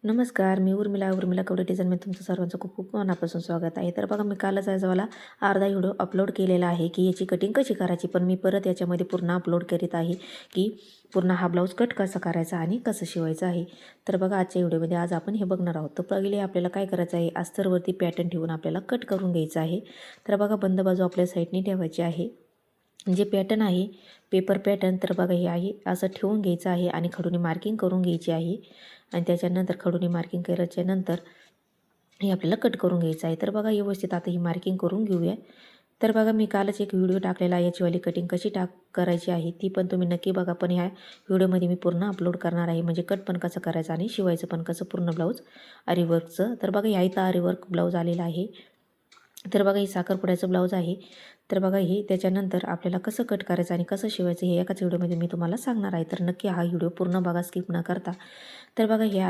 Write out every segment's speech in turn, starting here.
नमस्कार, मी उर्मिला कवडे डिझाईनमध्ये तुमचं सर्वांचं खूप खूप मनापासून स्वागत आहे. तर बघा, मी कालच आजवाला अर्धा व्हिडिओ अपलोड केलेला आहे की याची कटिंग कशी करायची, पण मी परत याच्यामध्ये पूर्ण अपलोड करीत आहे की पूर्ण हा ब्लाऊज कट कसा करायचा आणि कसं शिवायचं आहे. तर बघा, आजच्या व्हिडिओमध्ये आज आपण हे बघणार आहोत. तर पहिले आपल्याला काय करायचं आहे, अस्तरवरती पॅटर्न ठेवून आपल्याला कट करून घ्यायचं आहे. तर बघा, बंद बाजू आपल्या साईडने ठेवायची आहे. जे पॅटर्न आहे पेपर पॅटर्न, तर बघा हे आहे असं ठेवून घ्यायचं आहे आणि खडूनी मार्किंग करून घ्यायची आहे. आणि त्याच्यानंतर खडूनी मार्किंग करायच्यानंतर हे आपल्याला कट करून घ्यायचं आहे. तर बघा, व्यवस्थित आता ही मार्किंग करून घेऊया. तर बघा, मी कालच एक व्हिडिओ टाकलेला आहे याचीवाली कटिंग कशी करायची आहे ती पण तुम्ही नक्की बघा. पण ह्या व्हिडिओमध्ये मी पूर्ण अपलोड करणार आहे, म्हणजे कट पण कसं करायचं आणि शिवायचं पण कसं पूर्ण ब्लाऊज आरीवर्कचं. तर बघा, ह्या इथं आरीवर्क ब्लाऊज आलेला आहे. तर बघा, ही साखरपुड्याचं ब्लाऊज आहे. तर बघा, हे त्याच्यानंतर आपल्याला कसं कट करायचं आणि कसं शिवायचं हे एकाच व्हिडिओमध्ये मी तुम्हाला सांगणार आहे. तर नक्की हा व्हिडिओ पूर्ण बघा, स्किप न करता. तर बघा, ह्या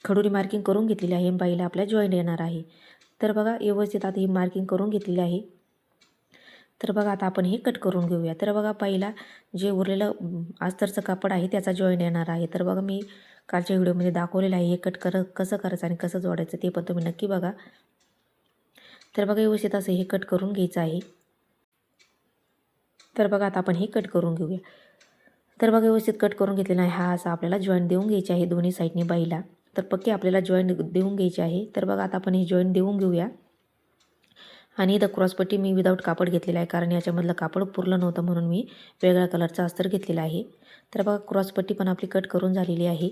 खडूनी मार्किंग करून घेतलेली आहे, बाईला आपल्या जॉईंट येणार आहे. तर बघा, व्यवस्थित आता ही मार्किंग करून घेतलेली आहे. तर बघा, आता आपण हे कट करून घेऊया. तर बघा, पहिला जे उरलेलं अस्तरचं कापड आहे त्याचा जॉईंट येणार आहे. तर बघा, मी कालच्या व्हिडिओमध्ये दाखवलेलं आहे हे कट कसं करायचं आणि कसं जोडायचं ते पण तुम्ही नक्की बघा. तर बघा, व्यवस्थित असं हे कट करून घ्यायचं आहे. तर बघा, आता आपण हे कट करून घेऊया. तर बघा, व्यवस्थित कट करून घेतलेला आहे. हा असा आपल्याला जॉईंट देऊन घ्यायचे आहे दोन्ही साईडनी बाईला. तर पक्की आपल्याला जॉईंट देऊन घ्यायची आहे. तर बघा, आता आपण हे जॉईंट देऊन घेऊया. आणि इथं क्रॉसपट्टी मी विदाऊट कापड घेतलेला आहे, कारण याच्यामधलं कापड पुरलं नव्हतं म्हणून मी वेगळ्या कलरचा अस्तर घेतलेला आहे. तर बघा, क्रॉसपट्टी पण आपली कट करून झालेली आहे.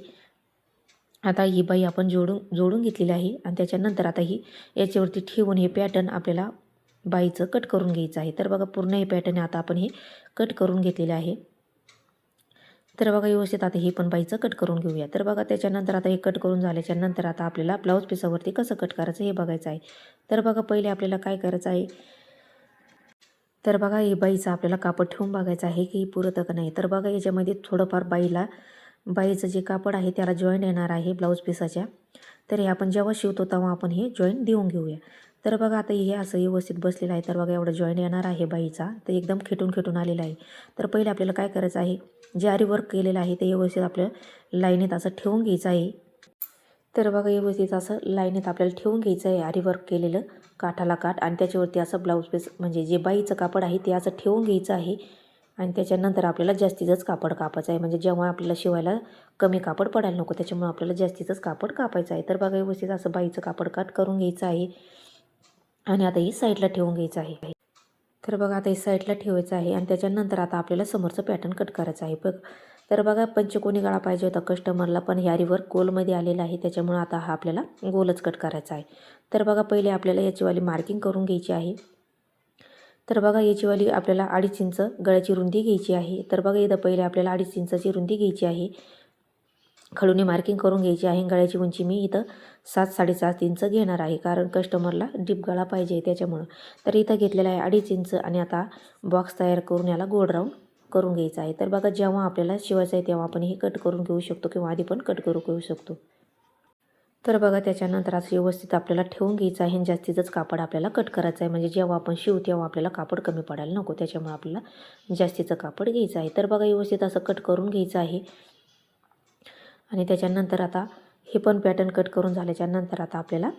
आता ही बाई आपण जोडून घेतलेली आहे आणि त्याच्यानंतर आता ही याच्यावरती ठेवून हे पॅटर्न आपल्याला बाईचं कट करून घ्यायचं आहे. तर बघा, पूर्ण हे पॅटर्न आता आपण हे कट करून घेतलेले आहे. तर बघा, व्यवस्थित आता हे पण बाईचं कट करून घेऊया. तर बघा, त्याच्यानंतर आता हे कट करून झाल्याच्या नंतर आता आपल्याला ब्लाऊज पिसावरती कसं कट करायचं हे बघायचं आहे. तर बघा, पहिले आपल्याला काय करायचं आहे, तर बघा, हे बाईचं आपल्याला कापड ठेवून बघायचं आहे की पुरतं का नाही. तर बघा, याच्यामध्ये थोडंफार बाईचं जे कापड आहे त्याला जॉईंट येणार आहे ब्लाऊज पिसाच्या. तर हे आपण जेव्हा शिवतो तेव्हा आपण हे जॉईंट देऊन घेऊया. तर बघा, आता हे असं व्यवस्थित बसलेलं आहे. तर बघा, एवढं जॉईंट येणार आहे बाईचा. तर एकदम खेटून आलेला आहे. तर पहिले आपल्याला काय करायचं आहे, जे आरी वर्क केलेलं आहे ते व्यवस्थित आपल्या लाईनीत असं ठेवून घ्यायचं आहे. तर बघा, व्यवस्थित असं लाईनीत आपल्याला ठेवून घ्यायचं आहे आरी वर्क केलेलं काठाला काठ, आणि त्याच्यावरती असं ब्लाऊज पीस म्हणजे जे बाईचं कापड आहे ते असं ठेवून घ्यायचं आहे. आणि त्याच्यानंतर आपल्याला जास्तीचंच कापड कापायचं आहे, म्हणजे जेव्हा आपल्याला शिवायला कमी कापड पडायला नको, त्याच्यामुळे आपल्याला जास्तीचंच कापड कापायचं आहे. तर बघा, व्यवस्थित असं बाईचं कापड कट करून घ्यायचं आहे आणि आता ही साईडला ठेवून घ्यायचं आहे. तर बघा, आता हे साईडला ठेवायचं आहे आणि त्याच्यानंतर आता आपल्याला समोरचं पॅटर्न कट करायचं आहे. तर बघा, पंचकोनी गळा पाहिजे होता कस्टमरला, पण ह्या रिवर्क गोलमध्ये आलेला आहे, त्याच्यामुळे आता हा आपल्याला गोलच कट करायचा आहे. तर बघा, पहिले आपल्याला याचीवाली मार्किंग करून घ्यायची आहे. तर बघा, याचीवाली आपल्याला 2.5 इंच गळ्याची रुंदी घ्यायची आहे. तर बघा, इथं पहिले आपल्याला 2.5 इंचाची रुंदी घ्यायची आहे. खडूनी मार्किंग करून घ्यायची आहे. गळ्याची उंची मी इथं 7-7.5 इंच घेणार आहे, कारण कस्टमरला डीप गळा पाहिजे त्याच्यामुळं. तर इथं घेतलेला आहे 2.5 इंच आणि आता बॉक्स तयार करून याला गोल राऊंड करून घ्यायचा आहे. तर बघा, जेव्हा आपल्याला शिवायचं आहे तेव्हा आपण हे कट करून घेऊ शकतो किंवा आधी पण कट करून घेऊ शकतो. तर बघा, त्याच्यानंतर असं व्यवस्थित आपल्याला ठेवून घ्यायचं आहे. जास्तीचंच कापड आपल्याला कट करायचं आहे, म्हणजे जेव्हा आपण शिवू तेव्हा आपल्याला कापड कमी पडायला नको, त्याच्यामुळे आपल्याला जास्तीचं कापड घ्यायचं आहे. तर बघा, व्यवस्थित असं कट करून घ्यायचं आहे. आणि त्याच्यानंतर आता हे पण पॅटर्न कट करून झाल्याच्या नंतर आता आपल्याला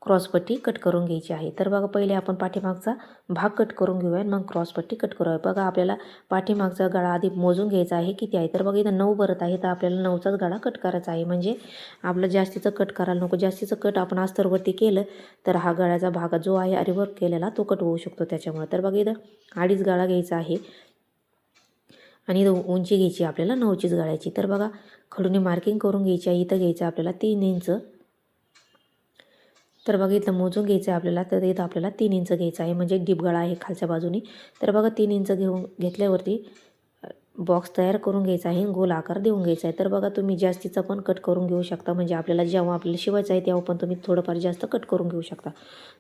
क्रॉसपट्टी कट करून घ्यायची आहे. तर बघा, पहिले आपण पाठीमागचा भाग कट करून घेऊया आणि मग क्रॉसपट्टी कट करूया. बघा, आपल्याला पाठीमागचा गळा आधी मोजून घ्यायचा आहे किती आहे. तर बघा, इथं 9 भरत आहे, तर आपल्याला 9चाच गळा कट करायचा आहे, म्हणजे आपलं जास्तीचं कट करायला नको. जास्तीचं कट आपण अस्तरवरती केलं तर हा गळ्याचा भाग जो आहे आरी वर्क केलेला तो कट होऊ शकतो त्याच्यामुळे. तर बघा, इथं 2.5 गळा घ्यायचा आहे आणि उंची घ्यायची आपल्याला 9चीच गळ्याची. तर बघा, खडूनी मार्किंग करून घ्यायची आहे. इथं घ्यायचं आपल्याला 3 इंच. तर बघा, इथं मोजून घ्यायचं आहे आपल्याला. तर इथं आपल्याला 3 इंच घ्यायचं आहे, म्हणजे डीप गळा आहे खालच्या बाजूने. तर बघा, 3 इंच घेतल्यावरती बॉक्स तयार करून घ्यायचा आहे, गोल आकार देऊन घ्यायचा आहे. तर बघा, तुम्ही जास्तीचा पण कट करून घेऊ शकता, म्हणजे आपल्याला जेव्हा आपल्याला शिवायचं आहे तेव्हा पण तुम्ही थोडंफार जास्त कट करून घेऊ शकता.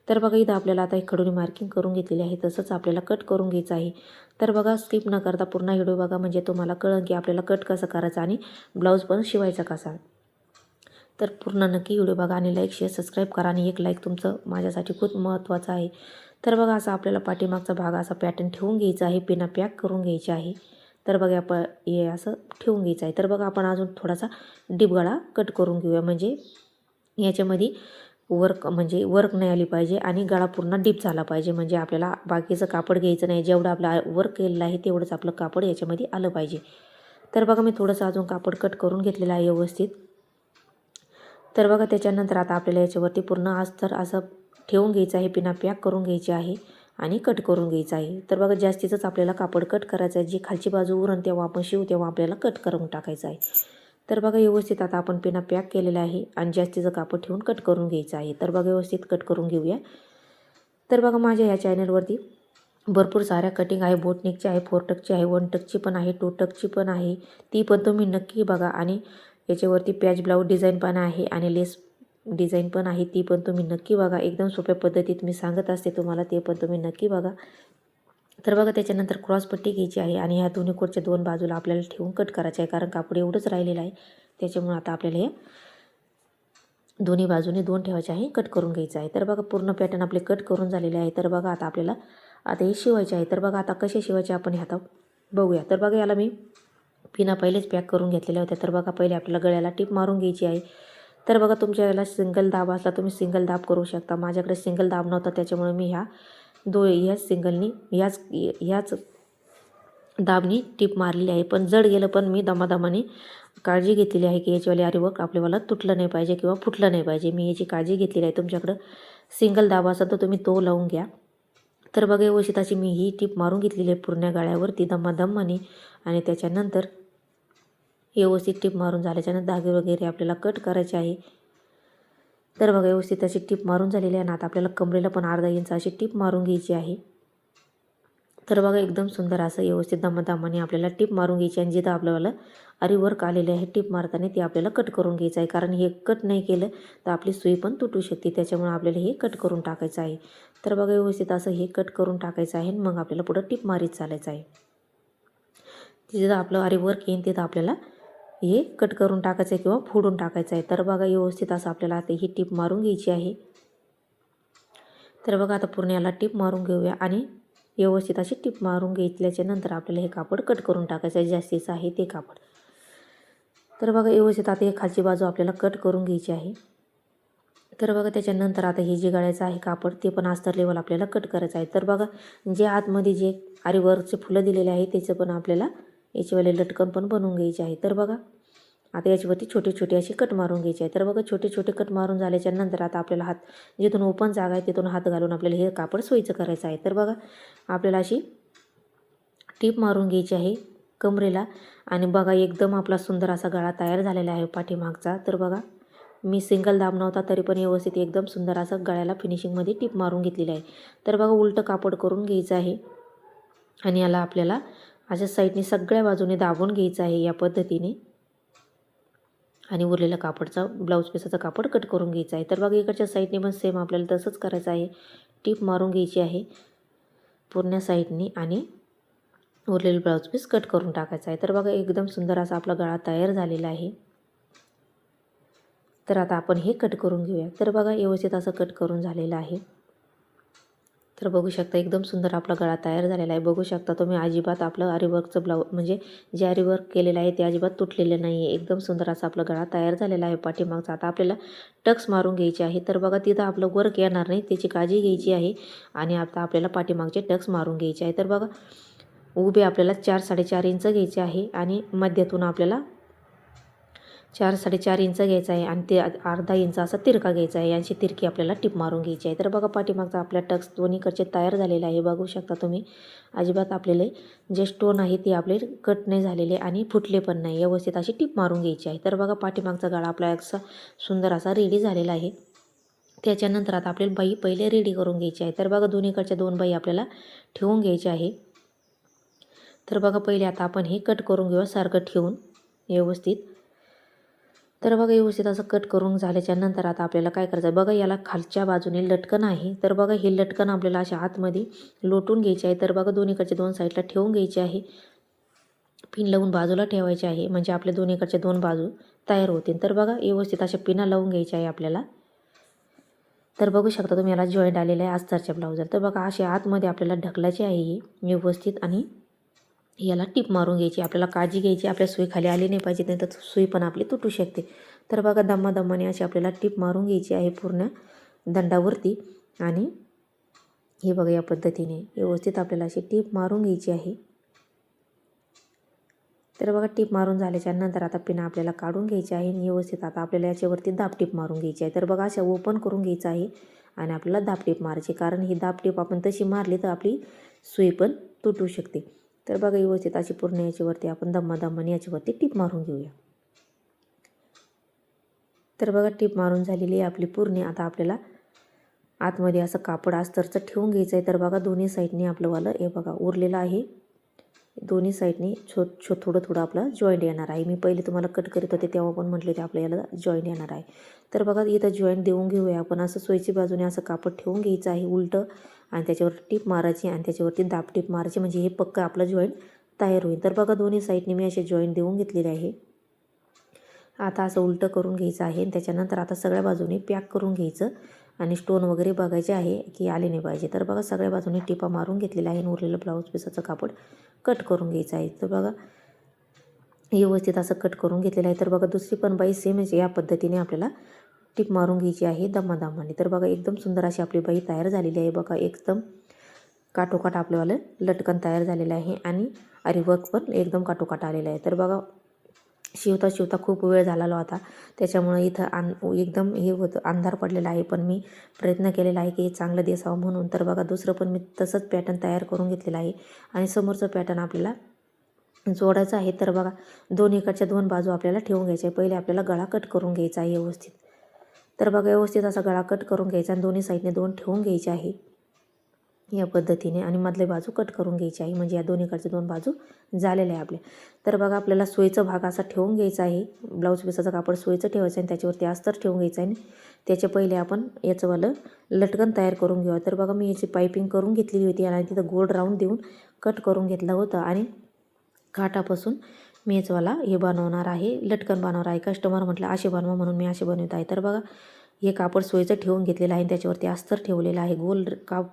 तर बघा, इथं आपल्याला आता एक खडूनी मार्किंग करून घेतलेली आहे, तसंच आपल्याला कट करून घ्यायचं आहे. तर बघा, स्किप न करता पूर्ण व्हिडिओ बघा, म्हणजे तुम्हाला कळेल की आपल्याला कट कसं करायचं आणि ब्लाऊज पण शिवायचा कसा. तर पूर्ण नक्की व्हिडिओ बघा आणि लाईक शेअर सबस्क्राईब करा, आणि एक लाईक तुमचं माझ्यासाठी खूप महत्त्वाचं आहे. तर बघा, असा आपल्याला पाठीमागचा भाग असा पॅटर्न ठेवून घ्यायचा आहे, पिना पॅक करून घ्यायची आहे. तर बघा आपण हे असं ठेवून घ्यायचं आहे. तर बघा आपण अजून थोडासा डीप गळा कट करून घेऊया, म्हणजे याच्यामध्ये वर्क नाही आली पाहिजे आणि गळा पूर्ण डीप झाला पाहिजे, म्हणजे आपल्याला बाकीचं कापड घ्यायचं नाही, जेवढं आपलं वर्क केलेलं आहे तेवढंच आपलं कापड याच्यामध्ये आलं पाहिजे. तर बघा मी थोडंसं अजून कापड कट करून घेतलेलं आहे व्यवस्थित. तर बघा त्याच्यानंतर आता आपल्याला याच्यावरती पूर्ण अस्तर असं ठेवून घ्यायचं आहे, पिना पॅक करून घ्यायची आहे आणि कट करून घ्यायचं आहे. तर बघा जास्तीचंच आपल्याला कापड कट करायचं आहे, जी खालची बाजू उरण तेव्हा आपण शिवू तेव्हा आपल्याला कट करून टाकायचं आहे. तर बघा व्यवस्थित आता आपण पिना पॅक केलेला आहे आणि जास्तीचं कापड ठेवून कट करून घ्यायचं आहे. तर बघा व्यवस्थित कट करून घेऊया. तर बघा माझ्या ह्या चॅनलवरती भरपूर साऱ्या कटिंग आहे, बोटनेकची आहे, 4 टक्सची आहे, 1 टक्सची पण आहे, 2 टक्सची पण आहे, ती पण तुम्ही नक्की बघा. आणि याच्यावरती पॅच ब्लाऊज डिझाईन पण आहे आणि लेस डिझाईन पण आहे, ती पण तुम्ही नक्की बघा. एकदम सोप्या पद्धतीत मी सांगत असते तुम्हाला, ते पण तुम्ही नक्की बघा. तर बघा त्याच्यानंतर क्रॉसपट्टी घ्यायची आहे आणि ह्या दोन्ही कोटच्या 2 बाजूला आपल्याला ठेवून कट करायचं आहे, कारण कापड एवढंच राहिलेलं आहे. त्याच्यामुळे आता आपल्याला हे दोन्ही बाजूने 2 ठेवायचे आहे, कट करून घ्यायचं आहे. तर बघा पूर्ण पॅटर्न आपले कट करून झालेले आहे. तर बघा आता आपल्याला हे शिवायचे आहे. तर बघा आता कसे शिवायचे आपण हे आता बघूया. तर बघा याला मी पिना पहिलेच पॅक करून घेतलेल्या होत्या. तर बघा पहिले आपल्याला गळ्याला टिप मारून घ्यायची आहे. तर बघा तुमच्या याला सिंगल दाब असला तुम्ही सिंगल दाब करू शकता. माझ्याकडे सिंगल दाब नव्हता, त्याच्यामुळे मी ह्याच सिंगलनी ह्याच दाबनी टिप मारलेली आहे. पण जड गेलं, पण मी दमादमाने काळजी घेतलेली आहे की याच्यावाले आरीवर्क आपल्याला तुटलं नाही पाहिजे किंवा फुटलं नाही पाहिजे. मी याची काळजी घेतलेली आहे. तुमच्याकडं सिंगल दाब असेल तर तुम्ही तो लावून घ्या. तर बघा व्यवस्थित अशी मी ही टिप मारून घेतलेली आहे पूर्ण गळ्यावरती दमादमाने. आणि त्याच्यानंतर व्यवस्थित टिप मारून झाल्याच्यानंतर धागे वगैरे आपल्याला कट करायचे आहे. तर बघा व्यवस्थित अशी टिप मारून झालेली आहे ना. आता आपल्याला कमरेला पण अर्धा इंच अशी टिप मारून घ्यायची आहे. तर बघा एकदम सुंदर असं व्यवस्थित दमादमाने आपल्याला टिप मारून घ्यायची आणि जिथं आपल्याला आरीवर्क आलेले आहे टिप मारताना ते आपल्याला कट करून घ्यायचं आहे, कारण हे कट नाही केलं तर आपली सुई पण तुटू शकते. त्याच्यामुळे आपल्याला हे कट करून टाकायचं आहे. तर बघा व्यवस्थित असं हे कट करून टाकायचं आहे. मग आपल्याला पुढं टिप मारीत चालायचं आहे. जिथं आपलं आरीवर्क येईल तिथं आपल्याला हे कट करून टाकायचं आहे किंवा फोडून टाकायचं आहे. तर बघा व्यवस्थित असं आपल्याला आता ही टिप मारून घ्यायची आहे. तर बघा आता पूर्ण याला टिप मारून घेऊया आणि व्यवस्थित अशी टिप मारून घेतल्याच्या नंतर आपल्याला हे कापड कट करून टाकायचं आहे, जास्तीचं आहे ते कापड. तर बघा व्यवस्थित आता हे खालची बाजू आपल्याला कट करून घ्यायची आहे. तर बघा त्याच्यानंतर आता हे जे गळ्याचं आहे कापड ते पण अस्तर लेवल आपल्याला कट करायचं आहे. तर बघा जे आतमध्ये जे आरीवर्कचे फुलं दिलेले आहे त्याचं पण आपल्याला याचेवाले लटकन पण बनवून घ्यायचे आहे. तर बघा आता याच्यावरती छोटे छोटे असे कट मारून घ्यायचे आहे. तर बघा छोटे छोटे कट मारून झाल्याच्या नंतर आता आपल्याला हात जिथून ओपन जागा आहे तिथून हात घालून आपल्याला हे कापड सोयीचं करायचं आहे. तर बघा आपल्याला अशी टीप मारून घ्यायची आहे कमरेला आणि बघा एकदम आपला सुंदर असा गळा तयार झालेला आहे पाठीमागचा. तर बघा मी सिंगल दाब नव्हता तरी पण व्यवस्थित एकदम सुंदर असं गळ्याला फिनिशिंगमध्ये टीप मारून घेतलेलं आहे. तर बघा उलटं कापड करून घ्यायचं आहे आणि याला आपल्याला अशा साईडने सगळ्या बाजूने दाबून घ्यायचं आहे या पद्धतीने आणि उरलेलं कापडचा ब्लाऊज पीसाचा कापड कट करून घ्यायचं आहे. तर बघा इकडच्या साईडने पण सेम आपल्याला तसंच करायचं आहे. टीप मारून घ्यायची आहे पूर्ण साईडने आणि उरलेलं ब्लाऊज पीस कट करून टाकायचं आहे. तर बघा एकदम सुंदर असा आपला गळा तयार झालेला आहे. तर आता आपण हे कट करून घेऊया. तर बघा व्यवस्थित असं कट करून झालेलं आहे. तर बघू शकता एकदम सुंदर आपला गळा तयार झालेला आहे. बघू शकता तुम्ही अजिबात आपलं आरीवर्कचं ब्लाऊज म्हणजे जे आरीवर्क केलेलं आहे ते अजिबात तुटलेलं नाही आहे. एकदम सुंदर असा आपला गळा तयार झालेला आहे पाठीमागचा. आता आपल्याला टक्स मारून घ्यायचे आहे. तर बघा तिथं आपलं वर्क येणार नाही त्याची काळजी घ्यायची आहे आणि आता आपल्याला पाठीमागचे टक्स मारून घ्यायचे आहे. तर बघा उभे आपल्याला 4-4.5 इंच घ्यायचे आहे आणि मध्यातून आपल्याला 4-4.5 इंच घ्यायचं आहे आणि ते अर्धा इंच असा तिरका घ्यायचा आहे. यांची तिरकी आपल्याला टिप मारून घ्यायची आहे. तर बघा पाठीमागचा आपल्या टक्स दोन्हीकडचे तयार झालेला आहे. बघू शकता तुम्ही अजिबात आपल्याला जे स्टोन आहे ते आपले कट नाही झालेले आणि फुटले पण नाही. व्यवस्थित अशी टिप मारून घ्यायची आहे. तर बघा पाठीमागचा गळा आपला असा सुंदर असा रेडी झालेला आहे. त्याच्यानंतर आता आपल्याला बाई पहिले रेडी करून घ्यायची आहे. तर बघा दोन्हीकडच्या 2 बाई आपल्याला ठेवून घ्यायचे आहे. तर बघा पहिले आता आपण हे कट करून घेऊया सारखं ठेवून व्यवस्थित. तर बघा व्यवस्थित असं कट करून झाल्याच्या नंतर आता आपल्याला काय करायचं आहे बघा याला खालच्या बाजूने लटकन आहे. तर बघा हे लटकन आपल्याला अशा आतमध्ये लोटून घ्यायचे आहे. तर बघा दोन्हीकडच्या 2 साईडला ठेवून घ्यायचे आहे. पिन लावून बाजूला ठेवायचे आहे म्हणजे आपल्या दोन्हीकडच्या 2 बाजू तयार होतील. तर बघा व्यवस्थित अशा पिना लावून घ्यायच्या आहे आपल्याला. तर बघू शकता तुम्ही याला जॉईंट आलेला आहे अस्तरच्या ब्लाऊजला. तर बघा अशा आतमध्ये आपल्याला ढकलायचे आहे हे व्यवस्थित आणि याला टीप मारून घ्यायची. आपल्याला काळजी घ्यायची, आपल्या सुई खाली आली नाही पाहिजे, नाही तर सुई पण आपली तुटू शकते. तर बघा दमादमाने अशी आपल्याला टीप मारून घ्यायची आहे पूर्ण दंडावरती. आणि हे बघा या पद्धतीने व्यवस्थित आपल्याला अशी टीप मारून घ्यायची आहे. तर बघा टीप मारून झाल्याच्या नंतर आता पिना आपल्याला काढून घ्यायची आहे आणि व्यवस्थित आता आपल्याला याच्यावरती दाबटीप मारून घ्यायची आहे. तर बघा अशा ओपन करून घ्यायचं आहे आणि आपल्याला दाबटीप मारायची, कारण ही दाबटीप आपण तशी मारली तर आपली सुई पण तुटू शकते. तर बघा व्यवस्थित अशी पूर्ण याच्यावरती आपण दमादमाने याच्यावरती टीप मारून घेऊया. तर बघा टीप मारून झालेली आहे आपली पूर्ण. आता आपल्याला आतमध्ये असं कापड अस्तरचं ठेवून घ्यायचं आहे. तर बघा दोन्ही साईडने आपलं वालं हे बघा उरलेलं आहे. दोन्ही साईडने थोडं थोडं आपलं जॉईंट येणार आहे. मी पहिले तुम्हाला कट करीत होते तेव्हा पण म्हटले होते आपल्याला जॉईंट येणार आहे. तर बघा इथं जॉईंट देऊन घेऊया आपण. असं सोयीची बाजूने असं कापड ठेवून घ्यायचं आहे उलटं आणि त्याच्यावर टीप मारायची आणि त्याच्यावरती दाबटीप मारायची, म्हणजे हे पक्का आपलं जॉईंट तयार होईल. तर बघा दोन्ही साईडने मी असे जॉईंट देऊन घेतलेले आहे. आता असं उलटं करून घ्यायचं आहे आणि त्याच्यानंतर आता सगळ्या बाजूने पॅक करून घ्यायचं आणि स्टोन वगैरे बघायचे आहे की आले नाही पाहिजे. तर बघा सगळ्या बाजूने टिपा मारून घेतलेला आहे आणि उरलेलं ब्लाऊज पिसाचं कापड कट करून घ्यायचं आहे. तर बघा व्यवस्थित असं कट करून घेतलेलं आहे. तर बघा दुसरी पण बाई सेम या पद्धतीने आपल्याला टिप मारून घ्यायची आहे दमादमाने. तर बघा एकदम सुंदर अशी आपली बाई तयार झालेली आहे. बघा एकदम काठोकाठ आपल्यावालं लटकन तयार झालेलं आहे आणि आरीवर्क पण एकदम काठोकाठ आलेलं आहे. तर बघा शिवता खूप वेळ झालेला होता, त्याच्यामुळं इथं एकदम हे होतं अंधार पडलेला आहे, पण मी प्रयत्न केलेला आहे की चांगलं दिसावं म्हणून. तर बघा दुसरं पण मी तसंच पॅटर्न तयार करून घेतलेलं आहे आणि समोरचं पॅटर्न आपल्याला जोडायचं आहे. तर बघा दोन्हीकडच्या दोन बाजू आपल्याला ठेवून घ्यायच्या आहे. पहिले आपल्याला गळा कट करून घ्यायचा आहे व्यवस्थित. तर बघा व्यवस्थित असा गळा कट करून घ्यायचा आणि दोन्ही साईडने दोन ठेवून घ्यायचे आहे या पद्धतीने आणि मधले बाजू कट करून घ्यायची आहे, म्हणजे या दोन्हीकडचे दोन बाजू झालेल्या आहे आपल्या. तर बघा आपल्याला सोयीचा भाग असा ठेवून घ्यायचा आहे. ब्लाऊज पिसाचं कापड सोयीचं ठेवायचं आणि त्याच्यावरती अस्तर ठेवून घ्यायचं आहे. त्याच्या पहिले आपण याचंवालं लटकन तयार करून घेऊया. तर बघा मी याची पायपिंग करून घेतलेली होती आणि तिथं गोल राऊंड देऊन कट करून घेतलं होतं आणि काठापासून मी याचंवाला हे बनवणार आहे, लटकन बनवणार आहे. कस्टमर म्हटलं असे बनवा म्हणून मी असे बनवत आहे. तर बघा हे कापड सोयीचं ठेवून घेतलेलं आहे, त्याच्यावरती अस्तर ठेवलेलं आहे. गोल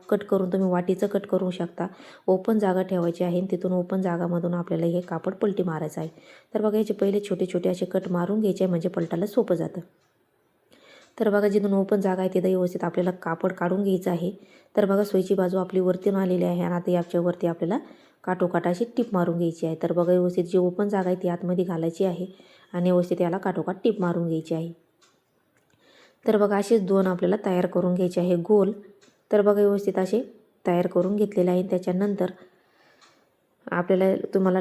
कट करून तुम्ही वाटीचं कट करू शकता. ओपन जागा ठेवायची आहे, तिथून ओपन जागामधून आपल्याला हे कापड पलटी मारायचं आहे. तर बघा याचे पहिले छोटे छोटे असे कट मारून घ्यायचे आहे, म्हणजे पलटायला सोपं जातं. तर बघा जिथून ओपन जागा आहे तिथं व्यवस्थित आपल्याला कापड काढून घ्यायचं आहे. तर बघा सोयीची बाजू आपली वरती आलेली आहे आणि आता याच्यावरती आपल्याला काठोकाठ अशी टीप मारून घ्यायची आहे. तर बघा व्यवस्थित जी ओपन जागा आहे ती आतमध्ये घालायची आहे आणि व्यवस्थित याला काठोकाठ टीप मारून घ्यायची आहे. तर बघा असेच दोन आपल्याला तयार करून घ्यायचे आहे गोल. तर बघा व्यवस्थित असे तयार करून घेतलेले आहे. त्याच्यानंतर आपल्याला तुम्हाला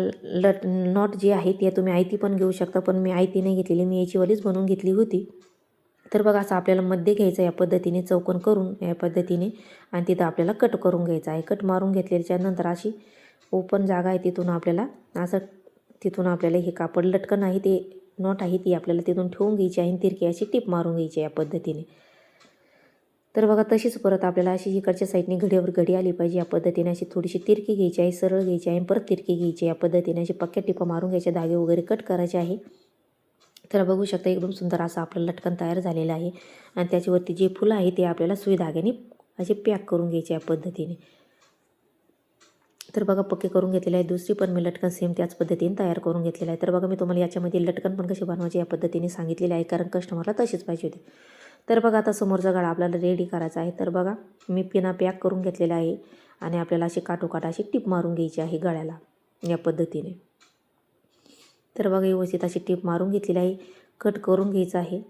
नॉट जी आहे ती तुम्ही आयती पण घेऊ शकता, पण मी आयती नाही घेतलेली, मी याचीवालीच बनवून घेतली होती. तर बघा असं आपल्याला मध्ये घ्यायचं या पद्धतीने चौकोन करून या पद्धतीने आणि तिथं आपल्याला कट करून घ्यायचं आहे. कट मारून घेतल्याच्या नंतर अशी ओपन जागा आहे तिथून आपल्याला हे कापड लटकन आहे ते नॉट आहे ती आपल्याला तिथून ठेवून घ्यायची आहे आणि तिरकी अशी टीप मारून घ्यायची या पद्धतीने. तर बघा तशीच परत आपल्याला अशी इकडच्या साईडने घडीवर घडी आली पाहिजे या पद्धतीने अशी थोडीशी तिरकी घ्यायची आहे, सरळ घ्यायची आहे, परत तिरकी घ्यायची या पद्धतीने अशी पक्क्या टिपा मारून घ्यायचे, धागे वगैरे कट करायचे आहे. तर बघू शकता एकदम सुंदर असं आपलं लटकन तयार झालेलं आहे आणि त्याच्यावरती जे फुलं आहे ते आपल्याला सुई धाग्याने असे पॅक करून घ्यायचे या पद्धतीने. तर बघा पक्के करून घेतलेले आहे. दुसरी पण मी लटकन सेम त्याच पद्धतीने तयार करून घेतलेलं आहे. तर बघा मी तुम्हाला याच्यामध्ये लटकन पण कसे बनवायचे या पद्धतीने सांगितलेले आहे, कारण कस्टमरला तसेच पाहिजे होते. तर बघा आता समोरचा गळा आपल्याला रेडी करायचा आहे. तर बघा मी पिना पॅक करून घेतलेला आहे आणि आपल्याला अशी काठोकाठ अशी टीप मारून घ्यायची आहे गळ्याला या पद्धतीने. तर बघा व्यवस्थित अशी टीप मारून घेतलेली आहे, कट करून घ्यायचं आहे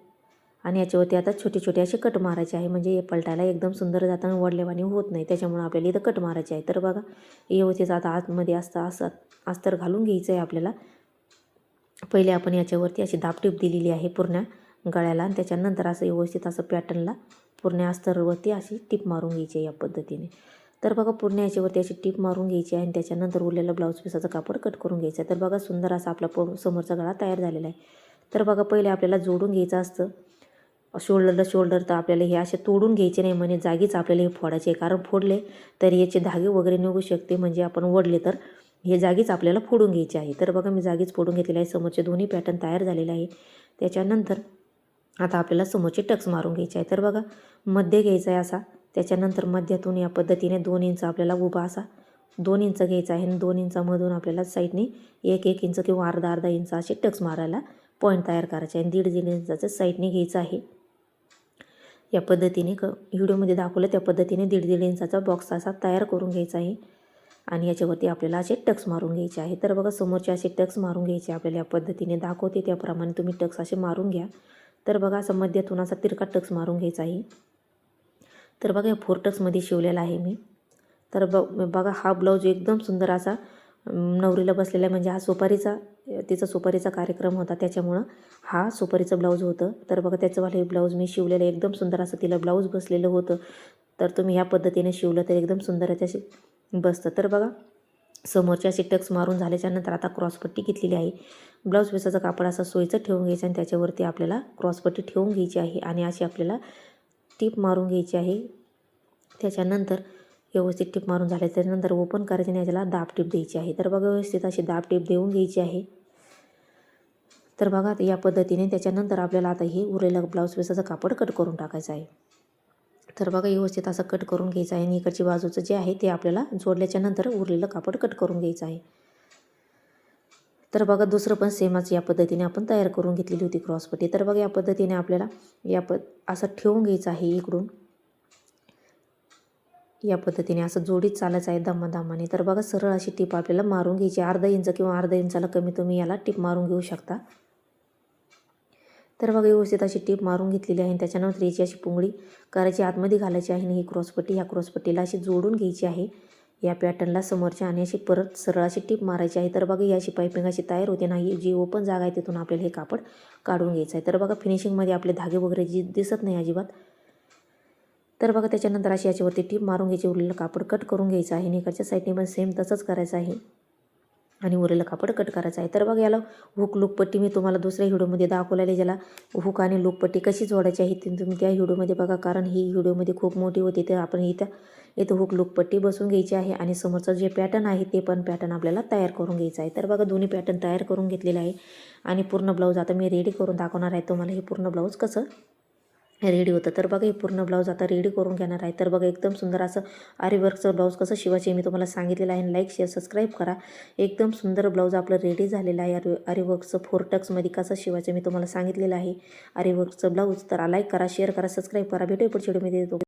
आणि याच्यावरती आता छोटे छोटे असे कट मारायचे आहे, म्हणजे हे पलटायला एकदम सुंदर जाताना वडलेवानी होत नाही, त्याच्यामुळे आपल्याला इथं कट मारायचे आहे. तर बघा व्यवस्थित आता आतमध्ये असं अस्तर घालून घ्यायचं आहे आपल्याला. पहिले आपण याच्यावरती अशी दाबटीप दिलेली आहे पूर्ण गळ्याला आणि त्याच्यानंतर असं व्यवस्थित असं पॅटर्नला पूर्ण अस्तरवरती अशी टीप मारून घ्यायची आहे या पद्धतीने. तर बघा पूर्ण याच्यावरती अशी टीप मारून घ्यायची आहे आणि त्याच्यानंतर उरलेलं ब्लाऊज पिसाचं कापड कट करून घ्यायचं आहे. तर बघा सुंदर असा आपला समोरचा गळा तयार झालेला आहे. तर बघा पहिले आपल्याला जोडून घ्यायचं असतं शोल्डर. तर आपल्याला हे असे तोडून घ्यायचे नाही, म्हणजे जागीच आपल्याला हे फोडायचे आहे, कारण फोडले तर याचे धागे वगैरे निघू शकते, म्हणजे आपण ओढले तर हे जागीच आपल्याला फोडून घ्यायचे आहे. तर बघा मी जागीच फोडून घेतलेले आहे. समोरचे दोन्ही पॅटर्न तयार झालेले आहे. त्याच्यानंतर आता आपल्याला समोरचे टक्स मारून घ्यायचे आहे. तर बघा मध्ये घ्यायचा आहे असा, त्याच्यानंतर मध्यातून या पद्धतीने 2 इंच आपल्याला उभा असा 2 इंच घ्यायचं आहे आणि 2 इंचामधून आपल्याला साईडने 1 इंच किंवा अर्धा इंच असे टक्स मारायला पॉईंट तयार करायचे आहे. 1.5 इंचाचं साईडने घ्यायचं आहे. या पद्धतीने व्हिडिओमध्ये दाखवलं त्या पद्धतीने 1.5 इंचाचा बॉक्स असा तयार करून घ्यायचा आहे आणि याच्यावरती आपल्याला असे टक्स मारून घ्यायचे आहे. तर बघा समोरचे असे टक्स मारून घ्यायचे आपल्याला या पद्धतीने दाखवते त्याप्रमाणे तुम्ही टक्स असे मारून घ्या. तर बघा असं मध्यातून असा तिरका टक्स मारून घ्यायचा आहे. तर बघा या 4 टक्समध्ये शिवलेला आहे मी. तर बघा हा ब्लाऊज एकदम सुंदर असा नवरीला बसलेला आहे. म्हणजे हा तिचा सुपारीचा कार्यक्रम होता त्याच्यामुळं हा सुपारीचा ब्लाऊज होतं. तर बघा त्याचंवालं हे ब्लाऊज मी शिवलेलं एकदम सुंदर असं तिला ब्लाऊज बसलेलं होतं. तर तुम्ही ह्या पद्धतीने शिवलं तर एकदम सुंदर त्याशी बसतं. तर बघा समोरच्या असे टक्स मारून झाल्याच्यानंतर आता क्रॉसपट्टी घेतलेली आहे. ब्लाऊज पिसाचं कापड असं सोयीचं ठेवून घ्यायचं आणि त्याच्यावरती आपल्याला क्रॉसपट्टी ठेवून घ्यायची आहे आणि अशी आपल्याला टीप मारून घ्यायची आहे. त्याच्यानंतर व्यवस्थित टीप मारून झाले त्याच्यानंतर ओपन करायचे आणि याच्याला दाब टीप द्यायची आहे. तर बघा व्यवस्थित अशी दाब टीप देऊन घ्यायची आहे. तर बघा या पद्धतीने त्याच्यानंतर आपल्याला आता हे उरलेलं ब्लाऊज पिसाचं कापड कट करून टाकायचं आहे. तर बघा व्यवस्थित असं कट करून घ्यायचं आहे आणि इकडची बाजूचं जे आहे ते आपल्याला जोडल्याच्या नंतर उरलेलं कापड कट करून घ्यायचं आहे. तर बघा दुसरं पण सेमच या पद्धतीने आपण तयार करून घेतलेली होती क्रॉसपट्टी. तर बघा या पद्धतीने आपल्याला असं ठेवून घ्यायचं आहे इकडून या पद्धतीने असं जोडीत चालायचं आहे दमाने. तर बघा सरळ अशी टीप आपल्याला मारून घ्यायची. अर्धा इंच किंवा अर्धा इंचाला कमी तुम्ही याला टीप मारून घेऊ शकता. तर बघा व्यवस्थित अशी टीप मारून घेतलेली आहे. त्याच्यानंतर याची अशी पुंगळी करायची आतमध्ये घालायची आहे आणि ही क्रॉसपट्टी ह्या क्रॉसपट्टीला अशी जोडून घ्यायची आहे या पॅटर्नला समोरच्या आणि अशी परत सरळ अशी टीप मारायची आहे. तर बघा ही अशी पायपिंग अशी तयार होते नाही जी ओपन जागा आहे तिथून आपल्याला हे कापड काढून घ्यायचं आहे. तर बघा फिनिशिंगमध्ये आपले धागे वगैरे जी दिसत नाही अजिबात. तर बघा त्याच्यानंतर अशी याच्यावरती टीप मारून घ्यायची. उरलेलं कापड कट करून घ्यायचं आहे आणि इकडच्या साईडने पण सेम तसंच करायचं आहे आणि उरलेलं कापड कट करायचं आहे. तर बघा याला हुक लूकपट्टी मी तुम्हाला दुसऱ्या व्हिडिओमध्ये दाखवलेली ज्याला हुक आणि लूकपट्टी कशी जोडायची आहे ती तुम्ही त्या व्हिडिओमध्ये बघा. कारण ही व्हिडिओमध्ये खूप मोठी होती तर आपण इथं हुक लूकपट्टी बसून घ्यायची आहे आणि समोरचं जे पॅटर्न आहे ते पण पॅटर्न आपल्याला तयार करून घ्यायचं आहे. तर बघा दोन्ही पॅटर्न तयार करून घेतलेलं आहे आणि पूर्ण ब्लाऊज आता मी रेडी करून दाखवणार आहे तुम्हाला हे पूर्ण ब्लाऊज कसं रेडी होतं. तर बघा हे पूर्ण ब्लाऊज आता रेडी करून घेणार आहे. तर बघा एकदम सुंदर असं आरीवर्कचं ब्लाऊज कसं शिवायचे मी तुम्हाला सांगितलेलं आहे. लाईक शेअर सबस्क्राईब करा. एकदम सुंदर ब्लाऊज आपलं रेडी झालेलं आहे. आरीवर्कचं 4 टक्समध्ये कसं शिवायचं मी तुम्हाला सांगितलेलं आहे आरीवर्कचं ब्लाऊज. तर लाईक करा शेअर करा सबस्क्राईब करा. भेटूया पुढच्या व्हिडिओमध्ये.